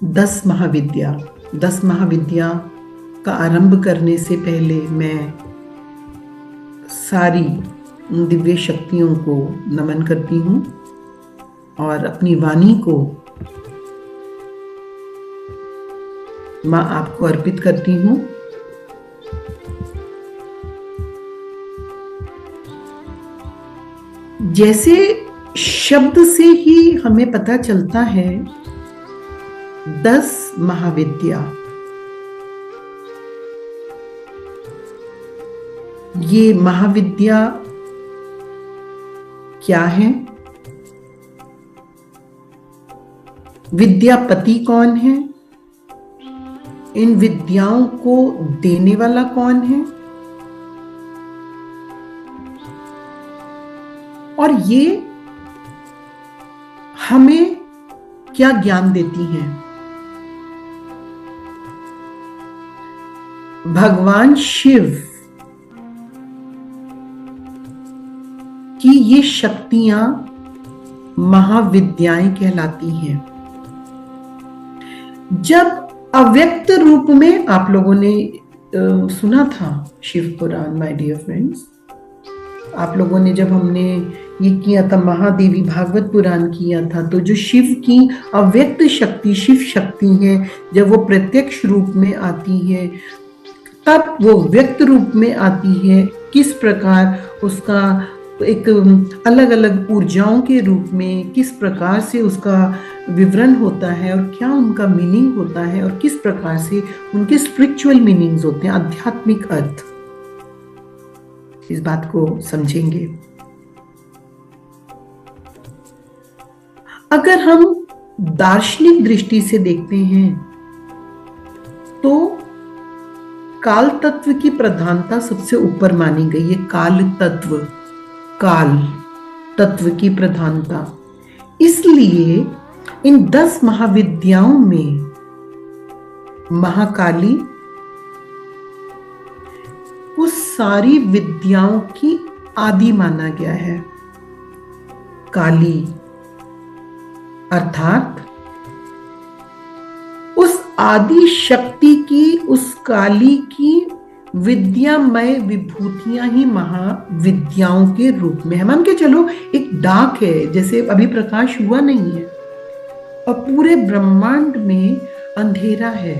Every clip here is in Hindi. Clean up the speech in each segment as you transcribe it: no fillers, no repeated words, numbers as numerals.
दस महाविद्या का आरंभ करने से पहले मैं सारी दिव्य शक्तियों को नमन करती हूँ और अपनी वाणी को माँ आपको अर्पित करती हूँ। जैसे शब्द से ही हमें पता चलता है 10 महाविद्या, ये महाविद्या क्या है, विद्यापति कौन है, इन विद्याओं को देने वाला कौन है और ये हमें क्या ज्ञान देती हैं। भगवान शिव की ये शक्तियां महाविद्याएं कहलाती हैं। जब अव्यक्त रूप में आप लोगों ने सुना था शिव पुराण, माय डियर फ्रेंड्स, आप लोगों ने जब हमने ये किया था महादेवी भागवत पुराण किया था, तो जो शिव की अव्यक्त शक्ति शिव शक्ति है, जब वो प्रत्यक्ष रूप में आती है तब वो व्यक्त रूप में आती है, किस प्रकार उसका एक अलग अलग ऊर्जाओं के रूप में किस प्रकार से उसका विवरण होता है और क्या उनका मीनिंग होता है और किस प्रकार से उनके स्पिरिचुअल मीनिंग्स होते हैं, आध्यात्मिक अर्थ। इस बात को समझेंगे। अगर हम दार्शनिक दृष्टि से देखते हैं तो काल तत्व की प्रधानता सबसे ऊपर मानी गई है। काल तत्व की प्रधानता, इसलिए इन 10 महाविद्याओं में महाकाली उस सारी विद्याओं की आदि माना गया है। काली अर्थात उस आदि शक्ति की, उस काली की विद्यामय विभूतियां ही महाविद्याओं के रूप में है। मान के चलो एक डाक है, जैसे अभी प्रकाश हुआ नहीं है और पूरे ब्रह्मांड में अंधेरा है,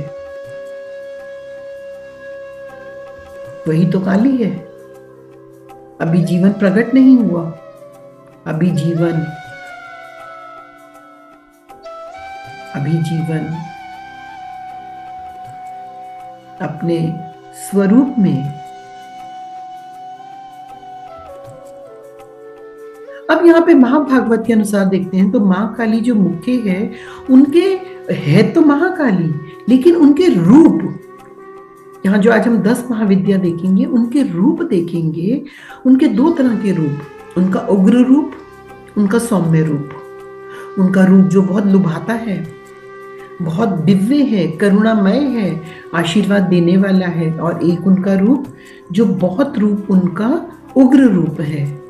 वही तो काली है। अभी जीवन प्रकट नहीं हुआ, अभी जीवन अपने स्वरूप में। अब यहाँ पे महाभागवत के अनुसार देखते हैं तो मां काली जो मुख्य है, उनके है तो महाकाली, लेकिन उनके रूप, यहाँ जो आज हम 10 महाविद्या देखेंगे उनके रूप देखेंगे। उनके 2 तरह के रूप, उनका उग्र रूप, उनका सौम्य रूप। उनका रूप जो बहुत लुभाता है, बहुत दिव्य है, करुणामय है, आशीर्वाद देने वाला है, और एक उनका रूप जो बहुत रूप उनका उग्र रूप है।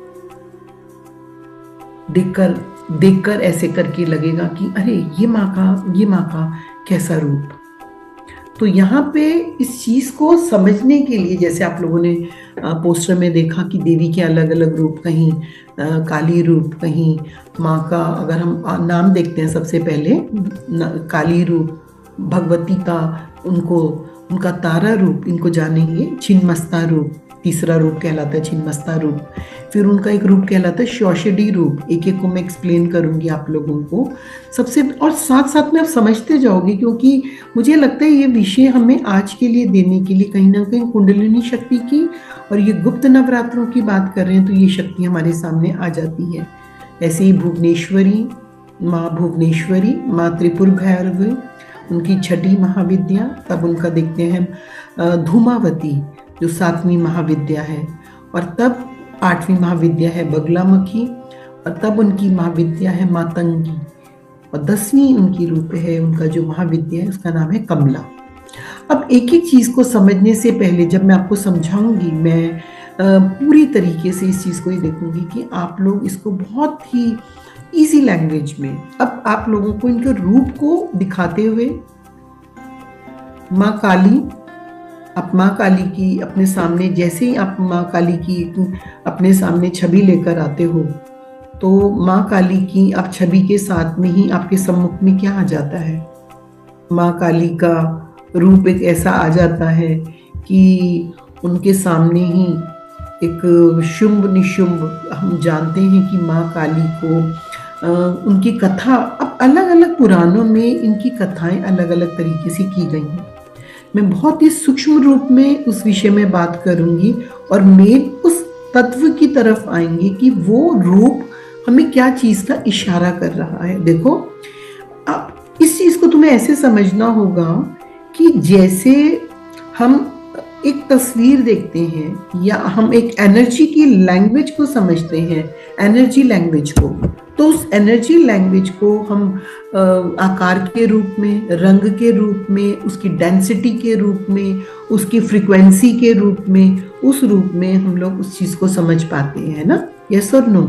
देखकर ऐसे करके लगेगा कि अरे ये माँ का कैसा रूप। तो यहाँ पे इस चीज को समझने के लिए, जैसे आप लोगों ने पोस्टर में देखा कि देवी के अलग अलग रूप, कहीं काली रूप, कहीं माँ का, अगर हम नाम देखते हैं सबसे पहले काली रूप, भगवती का उनका तारा रूप, इनको जानेंगे। छिन्नमस्ता रूप तीसरा रूप कहलाता है, छिन्नमस्ता रूप। फिर उनका एक रूप कहलाता है शौषधी रूप। एक एक को मैं एक्सप्लेन करूंगी आप लोगों को सबसे, और साथ साथ में आप समझते जाओगे, क्योंकि मुझे लगता है ये विषय हमें आज के लिए देने के लिए कहीं ना कहीं कुंडलिनी शक्ति की और ये गुप्त नवरात्रों की बात कर रहे हैं, तो ये शक्ति हमारे सामने आ जाती है। ऐसे ही भुवनेश्वरी, माँ त्रिपुर भैरवी, उनकी छठी महाविद्या। तब उनका देखते हैं धूमावती जो 7वीं महाविद्या है, और तब 8वीं महाविद्या है बगलामुखी, और तब उनकी महाविद्या है मातंगी, और 10वीं उनकी रूप है, उनका जो महाविद्या है उसका नाम है कमला। अब एक एक चीज को समझने से पहले जब मैं आपको समझाऊंगी, मैं पूरी तरीके से इस चीज को ही देखूंगी कि आप लोग इसको बहुत ही इजी लैंग्वेज में अब आप लोगों को इनके रूप को दिखाते हुए, माँ काली, आप माँ काली की अपने सामने, जैसे ही आप माँ काली की अपने सामने छवि लेकर आते हो, तो माँ काली की आप छवि के साथ में ही आपके सम्मुख में क्या आ जाता है? माँ काली का रूप एक ऐसा आ जाता है कि उनके सामने ही एक शुंभ निशुंभ, हम जानते हैं कि माँ काली को उनकी कथा, अब अलग अलग पुराणों में इनकी कथाएं अलग अलग तरीके से की गई हैं। मैं बहुत ही सूक्ष्म रूप में उस विषय में बात करूंगी और मेन उस तत्व की तरफ आएंगे कि वो रूप हमें क्या चीज का इशारा कर रहा है। देखो, अब इस चीज को तुम्हें ऐसे समझना होगा कि जैसे हम एक तस्वीर देखते हैं या हम एक एनर्जी की लैंग्वेज को समझते हैं, एनर्जी लैंग्वेज को, तो उस एनर्जी लैंग्वेज को हम आकार के रूप में, रंग के रूप में, उसकी डेंसिटी के रूप में, उसकी फ्रीक्वेंसी के रूप में, उस रूप में हम लोग उस चीज को समझ पाते हैं ना, यस और नो।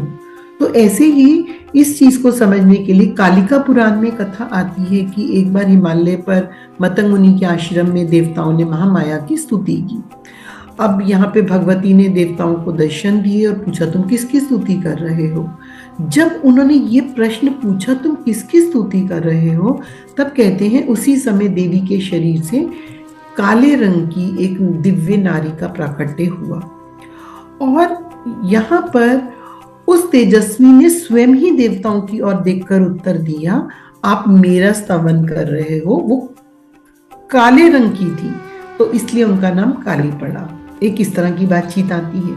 तो ऐसे ही इस चीज को समझने के लिए कालिका पुराण में कथा आती है कि एक बार हिमालय पर मतंग मुनि के आश्रम में देवताओं ने महामाया की स्तुति की। अब यहाँ पे भगवती ने देवताओं को दर्शन दिए और पूछा, तुम किसकी स्तुति कर रहे हो? जब उन्होंने ये प्रश्न पूछा, तुम किसकी स्तुति कर रहे हो, तब कहते हैं उसी समय देवी के शरीर से काले रंग की एक दिव्य नारी का प्राकट्य हुआ। और यहाँ पर उस तेजस्वी ने स्वयं ही देवताओं की ओर देखकर उत्तर दिया, आप मेरा स्तवन कर रहे हो। वो काले रंग की थी तो इसलिए उनका नाम काली पड़ा। एक इस तरह की बातचीत आती है।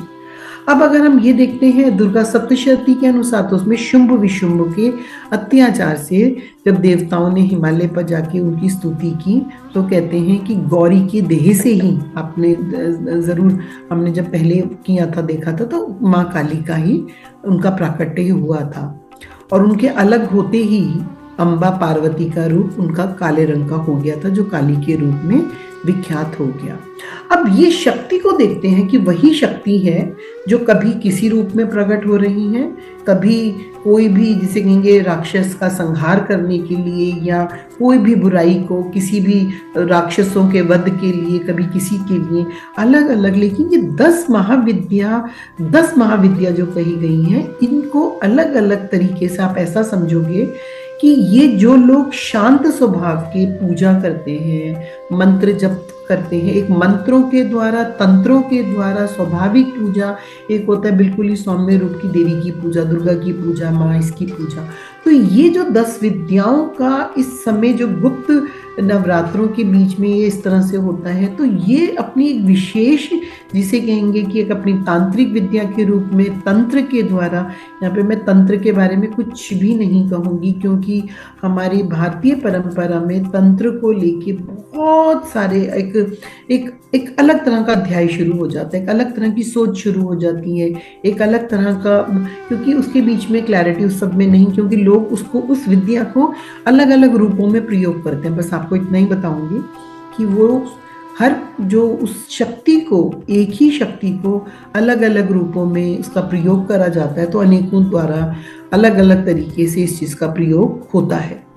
अब अगर हम ये देखते हैं दुर्गा सप्तशती के अनुसार, तो उसमें शुंभ विशुंभ के अत्याचार से जब देवताओं ने हिमालय पर जाके उनकी स्तुति की, तो कहते हैं कि गौरी की देह से ही, आपने जरूर, हमने जब पहले किया था देखा था, तो माँ काली का ही उनका प्राकट्य हुआ था। और उनके अलग होते ही अम्बा पार्वती का रूप उनका काले रंग का हो गया था, जो काली के रूप में विख्यात हो गया। अब ये शक्ति को देखते हैं कि वही शक्ति है जो कभी किसी रूप में प्रकट हो रही है, कभी कोई भी, जिसे कहेंगे राक्षस का संहार करने के लिए, या कोई भी बुराई को, किसी भी राक्षसों के वध के लिए, कभी किसी के लिए अलग अलग। लेकिन ये 10 महाविद्या जो कही गई हैं, इनको अलग अलग तरीके से आप ऐसा समझोगे कि ये जो लोग शांत स्वभाव के पूजा करते हैं, मंत्र जप करते हैं, एक मंत्रों के द्वारा, तंत्रों के द्वारा स्वाभाविक पूजा, एक होता है बिल्कुल ही सौम्य रूप की देवी की पूजा, दुर्गा की पूजा, माँ इसकी पूजा। तो ये जो 10 विद्याओं का इस समय जो गुप्त नवरात्रों के बीच में ये इस तरह से होता है, तो ये अपनी एक विशेष, जिसे कहेंगे कि एक अपनी तांत्रिक विद्या के रूप में तंत्र के द्वारा, यहाँ पे मैं तंत्र के बारे में कुछ भी नहीं कहूँगी क्योंकि हमारी भारतीय परंपरा में तंत्र को लेके बहुत सारे एक अलग तरह का अध्याय शुरू हो जाता है, एक अलग तरह की सोच शुरू हो जाती है, एक अलग तरह का, क्योंकि उसके बीच में क्लैरिटी उस सब में नहीं, क्योंकि लोग उसको, उस विद्या को अलग अलग रूपों में प्रयोग करते हैं। बस आपको इतना ही बताऊंगी कि वो हर जो उस शक्ति को, एक ही शक्ति को अलग अलग रूपों में उसका प्रयोग करा जाता है, तो अनेकों द्वारा अलग अलग तरीके से इस चीज का प्रयोग होता है।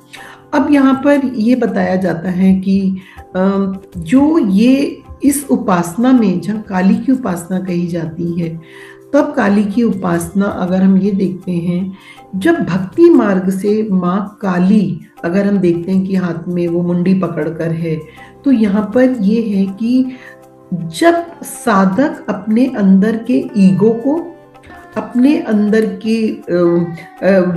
अब यहाँ पर ये बताया जाता है कि जो ये इस उपासना में, जहाँ काली की उपासना कही जाती है, तब काली की उपासना अगर हम ये देखते हैं, जब भक्ति मार्ग से माँ काली, अगर हम देखते हैं कि हाथ में वो मुंडी पकड़कर है, तो यहाँ पर ये है कि जब साधक अपने अंदर के ईगो को, अपने अंदर के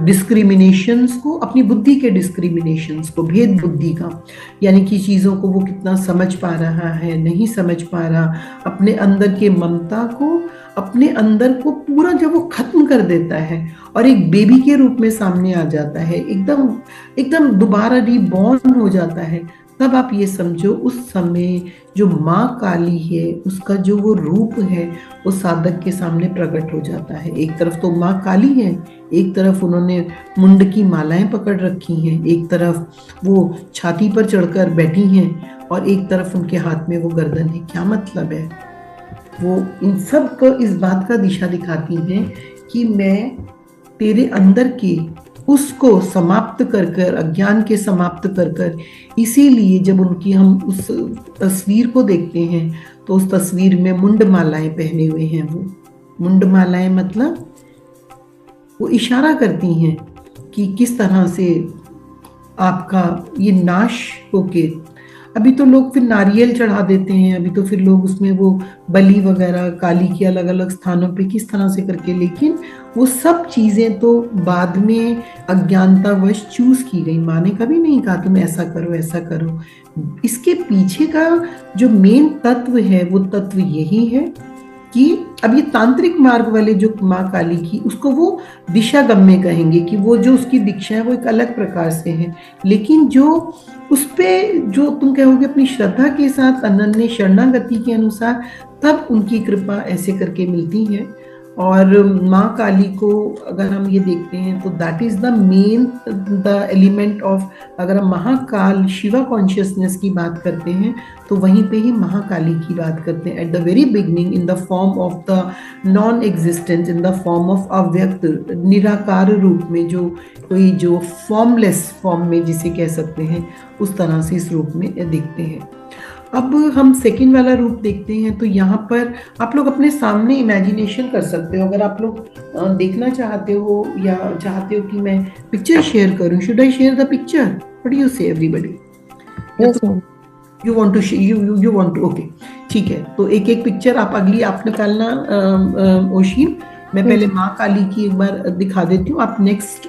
डिस्क्रिमिनेशंस को, अपनी बुद्धि के डिस्क्रिमिनेशंस को, भेद बुद्धि का, यानी कि चीज़ों को वो कितना समझ पा रहा है, नहीं समझ पा रहा, अपने अंदर के ममता को, अपने अंदर को पूरा जब वो खत्म कर देता है और एक बेबी के रूप में सामने आ जाता है, एकदम दोबारा रिबॉर्न हो जाता है, तब आप ये समझो उस समय जो माँ काली है, उसका जो वो रूप है, वो साधक के सामने प्रकट हो जाता है। एक तरफ तो माँ काली है, एक तरफ उन्होंने मुंड की मालाएं पकड़ रखी हैं, एक तरफ वो छाती पर चढ़कर बैठी हैं और एक तरफ उनके हाथ में वो गर्दन है। क्या मतलब है? वो इन सब को इस बात का दिशा दिखाती हैं कि मैं तेरे अंदर के उसको समाप्त कर कर, अज्ञान के समाप्त कर कर, इसीलिए जब उनकी हम उस तस्वीर को देखते हैं तो उस तस्वीर में मुंडमालाएं पहने हुए हैं। वो मुंडमालाएं मतलब वो इशारा करती हैं कि किस तरह से आपका ये नाश होके, अभी तो लोग फिर नारियल चढ़ा देते हैं, अभी तो फिर लोग उसमें वो बलि वगैरह काली की अलग अलग स्थानों पे किस तरह से करके, लेकिन वो सब चीजें तो बाद में अज्ञानतावश चूज की गई। माँ ने कभी नहीं कहा तुम ऐसा करो ऐसा करो। इसके पीछे का जो मेन तत्व है वो तत्व यही है कि अब ये तांत्रिक मार्ग वाले जो माँ काली की, उसको वो दिशा गम्य कहेंगे कि वो जो उसकी दीक्षा है वो एक अलग प्रकार से है, लेकिन जो उस पे जो तुम कहोगे अपनी श्रद्धा के साथ अनन्य शरणागति के अनुसार, तब उनकी कृपा ऐसे करके मिलती है। और माँ काली को अगर हम ये देखते हैं तो that is the main the element of, अगर हम महाकाल शिवा कॉन्शियसनेस की बात करते हैं तो वहीं पे ही महाकाली की बात करते हैं। At the very beginning in the form of the non existence, in the form of अव्यक्त निराकार रूप में, जो कोई जो फॉर्मलेस फॉर्म में जिसे कह सकते हैं, उस तरह से इस रूप में दिखते हैं। अब हम सेकंड वाला रूप देखते हैं तो यहाँ पर आप लोग अपने सामने इमेजिनेशन कर सकते हो। अगर आप लोग देखना चाहते हो या चाहते हो कि मैं पिक्चर शेयर करूं, should I share the picture? What do you say everybody? Yes, ma'am. You want to you want to, okay ठीक है। तो एक एक पिक्चर आप अगली आप निकालना ओशीन। मैं पहले माँ काली की एक बार दिखा देती हूँ, आप नेक्स्ट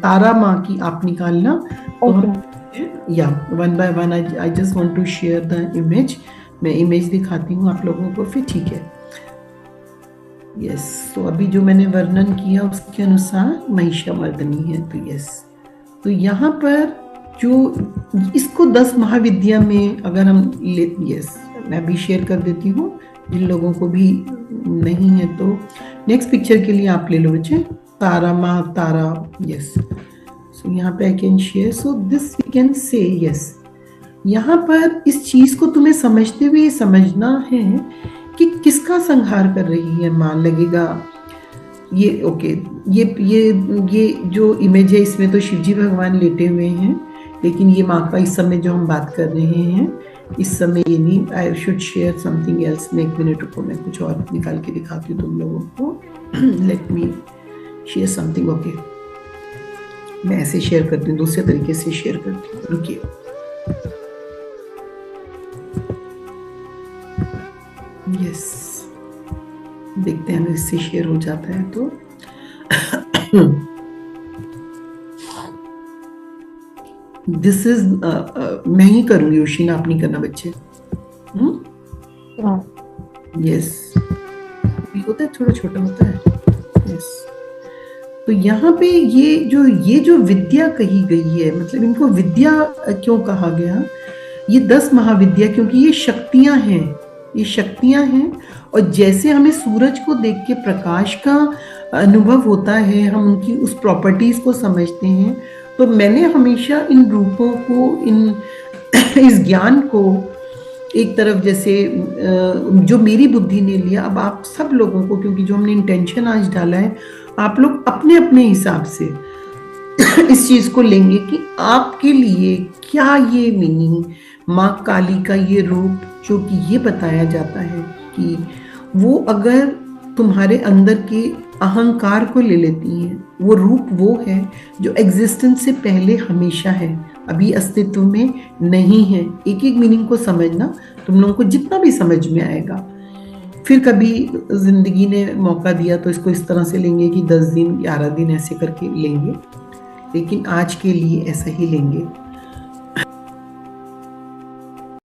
तारा माँ की आप निकालना। तो हम या one by one I just want to share the image. मैं इमेज दिखाती हूँ आप लोगों को फिर, ठीक है? यस, तो अभी जो मैंने वर्णन किया उसके अनुसार महिषामर्दिनी है। तो यस, तो यहाँ पर जो इसको 10 महाविद्या में अगर हम ले, यस मैं भी शेयर कर देती हूँ जिन लोगों को भी नहीं है। तो नेक्स्ट पिक्चर के लिए आप ले लो बच्चे, तारा माँ तारा। यस, सो यहाँ पे I can share, so this we can say yes. यहाँ पर इस चीज को तुम्हें समझते हुए समझना है कि किसका संहार कर रही है माँ। लगेगा ये ओके, ये जो इमेज है इसमें तो शिवजी भगवान लेटे हुए हैं, लेकिन ये माँ का इस समय जो हम बात कर रहे हैं इस समय ये नहीं। I should share something else. मैं एक मिनट रुको, मैं कुछ और निकाल के दिखाती हूँ तुम लोगों को। Let me share something. Okay, मैं ऐसे शेयर करती हूँ, दूसरे तरीके से शेयर करती हूँ, रुकिए। यस, देखते हैं अगर इससे शेयर हो जाता है तो। दिस इज मैं ही करूंगी योशीन, आप नहीं करना बच्चे। यस, होता है थोड़ा छोटा होता है। यस, तो यहाँ पे ये जो विद्या कही गई है, मतलब इनको विद्या क्यों कहा गया? ये 10 महाविद्या क्योंकि ये शक्तियां हैं, ये शक्तियां हैं। और जैसे हमें सूरज को देख के प्रकाश का अनुभव होता है, हम उनकी उस प्रॉपर्टीज को समझते हैं, तो मैंने हमेशा इन रूपों को इस ज्ञान को एक तरफ जैसे जो मेरी बुद्धि ने लिया, अब आप सब लोगों को, क्योंकि जो हमने इंटेंशन आज डाला है, आप लोग अपने अपने हिसाब से इस चीज को लेंगे कि आपके लिए क्या ये मीनिंग, माँ काली का ये रूप जो कि ये बताया जाता है कि वो अगर तुम्हारे अंदर के अहंकार को ले लेती हैं, वो रूप वो है जो एग्जिस्टेंस से पहले हमेशा है, अभी अस्तित्व में नहीं है। एक एक मीनिंग को समझना, तुम लोगों को जितना भी समझ में आएगा। फिर कभी जिंदगी ने मौका दिया तो इसको इस तरह से लेंगे कि 10 दिन 11 दिन ऐसे करके लेंगे, लेकिन आज के लिए ऐसा ही लेंगे।